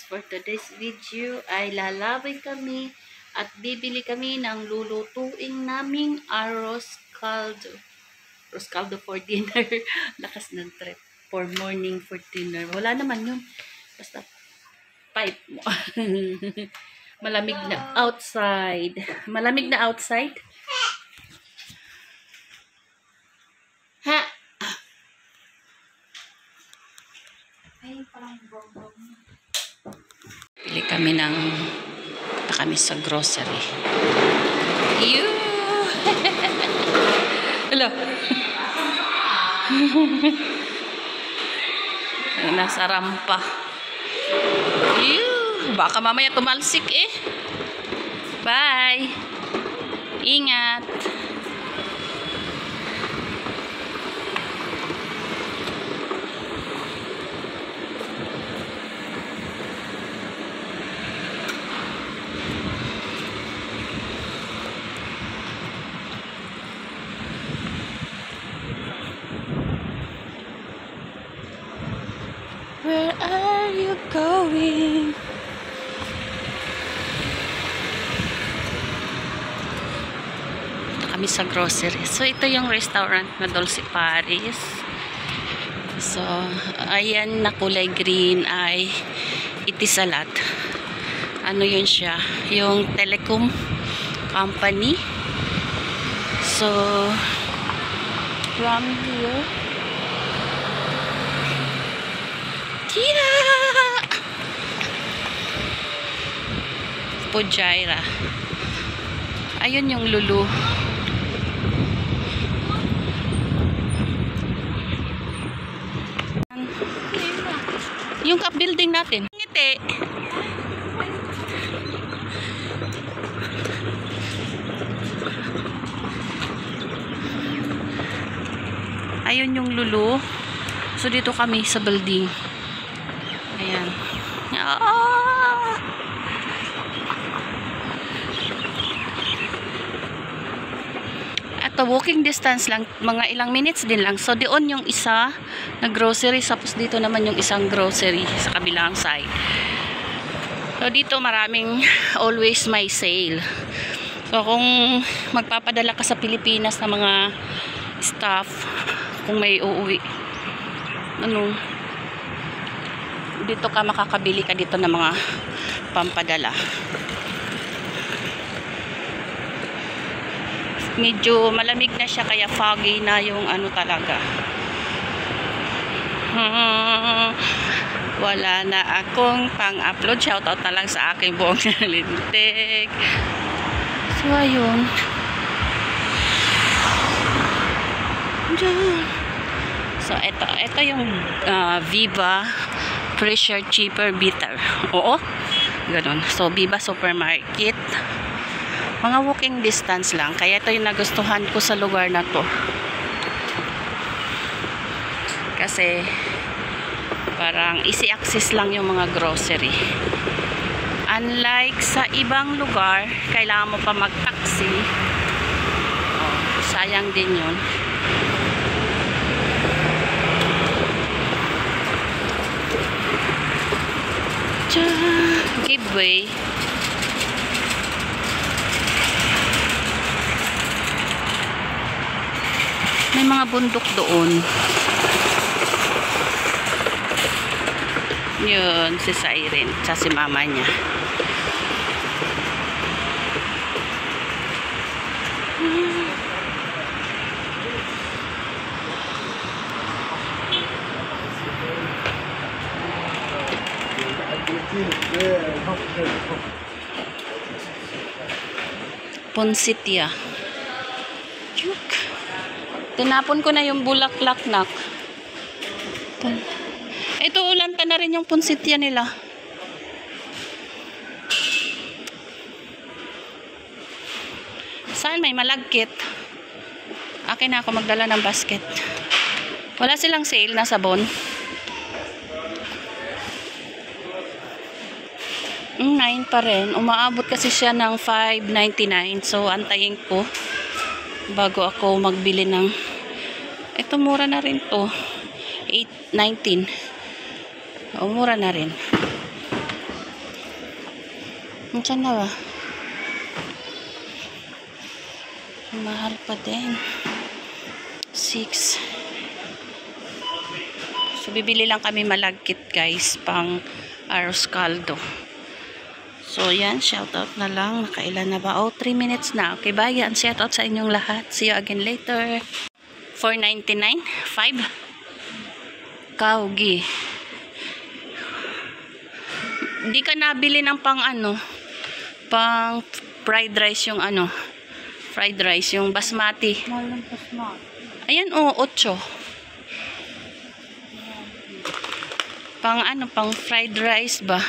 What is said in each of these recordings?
for today's video ay lalaway kami at bibili kami ng lulutuin naming arroz caldo. Arroz caldo for dinner. Lakas ng trip. For morning, for dinner. Wala naman yun. Basta pipe mo. Malamig na outside. Malamig na outside. Ha? Ay, parang bongbong. Pili kami ng kami sa grocery. You. Hello. Ay, nasa rampa. You. Baka mamaya tumalsik eh. Bye. Ingat. Where are you going? Ito kami sa grocery. So, ito yung restaurant na Dulce Paris. So, ayan na kulay green ay Itisalat. Ano yun siya? Yung telecom company. So, from here, Kira! Pujaira. Ayun yung Lulu. Yung cup building natin. Ngiti. Ayun yung Lulu. So dito kami sa building. Ayan. Ah! Ito, walking distance lang. Mga ilang minutes din lang. So, doon yung isa na grocery. Tapos dito naman yung isang grocery sa kabilang side. So, dito maraming always may sale. So, kung magpapadala ka sa Pilipinas ng mga stuff, kung may uuwi, dito ka makakabili ka dito ng mga pampadala. Medyo malamig na siya kaya foggy na yung ano talaga. Wala na akong pang-upload. Shoutout na lang sa aking buong lintik. So ayun. So ito yung Viva Pressure Cheaper Bitter. Oo. Ganun. So, Viva Supermarket. Mga walking distance lang. Kaya ito yung nagustuhan ko sa lugar na to. Kasi, parang easy access lang yung mga grocery. Unlike sa ibang lugar, kailangan mo pa mag-taxi. Oh, sayang din yun. Giveaway. May mga bundok doon. Yun, si Siren sa si mama niya. Ponsitia. Tinapon ko na yung bulaklak nak. Ito ulanta na rin yung ponsitia nila. Saan may malagkit? Akin na ako magdala ng basket. Wala silang sale na sabon. 9 pa rin. Umaabot kasi siya ng 5.99. So, antayin ko bago ako magbili ng ito, mura na rin to. 8.19. O, mura na rin. Diyan na ba? Mahal pa din. 6. So, bibili lang kami malagkit, guys, pang arroz caldo. So, yan. Shoutout na lang. Nakailan na ba? Oh, 3 minutes na. Okay, bye. Yan. Shoutout sa inyong lahat. See you again later. 4.99. 5. Kaugi. Hindi ka nabili ng pang pang fried rice yung fried rice, yung basmati. Ayan, oh, 8. Pang fried rice ba?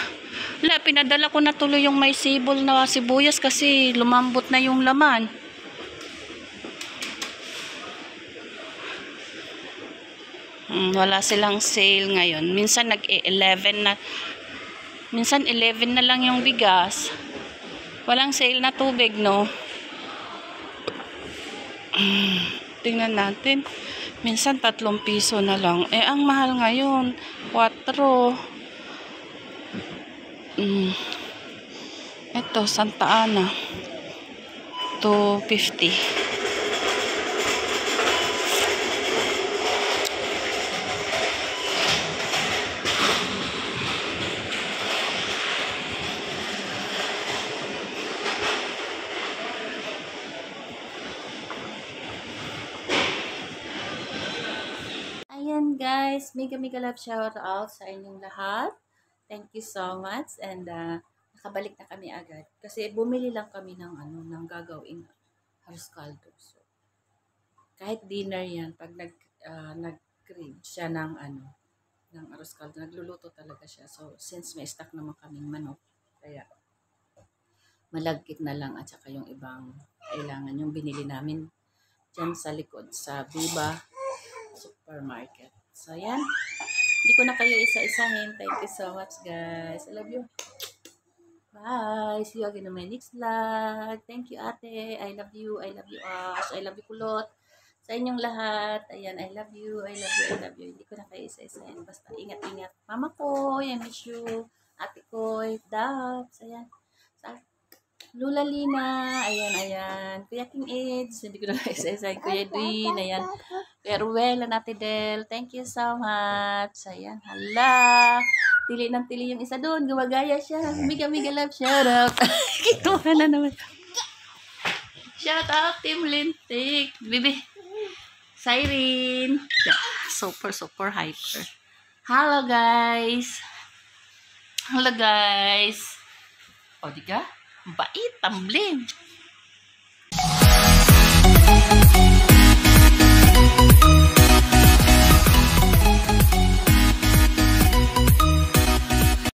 Wala, pinadala ko na tuloy yung may sibol na sibuyas kasi lumambot na yung laman. Wala silang sale ngayon. Minsan nag-11 na. Minsan 11 na lang yung bigas. Walang sale na tubig, no? Tingnan natin. Minsan 3 piso na lang. Eh, ang mahal ngayon. 4. Ito, Santa Ana. 250. Ayan, guys, mega love shout out sa inyong lahat. Thank you so much, and nakabalik na kami agad kasi bumili lang kami ng ng gagawing arroz caldo. So, kahit dinner yan, pag nag-crave siya ng ng arroz caldo, nagluluto talaga siya. So, since may stock naman kaming manok, kaya malagkit na lang at saka yung ibang kailangan yung binili namin dyan sa likod sa Viva Supermarket. So, yan. Hindi ko na kayo isa-isahin. Thank you so much, guys. I love you. Bye. See you again on my next vlog. Thank you, ate. I love you. I love you, Ash. I love you, Kulot. Sa inyong lahat. Ayan, I love you. I love you. I love you. Hindi ko na kayo isa-isahin. Basta ingat-ingat. Mama ko, I miss you. Ate ko, Dabs. Ayan. Sa Lula Lina. Ayan. Kuya King Aids. Hindi ko na kayo isa-isahin. Kuya Edwin. Ayan. Kuya Ruel and Ate Del. Thank you so much. Ayan. Hala. Tili ng tili yung isa doon. Gumagaya siya. Mega love. Shout out. Kituha na naman. Shout out Team Lintik. Bibi. Siren. Super hyper. Hello guys. O, di ka? Bait, tambling.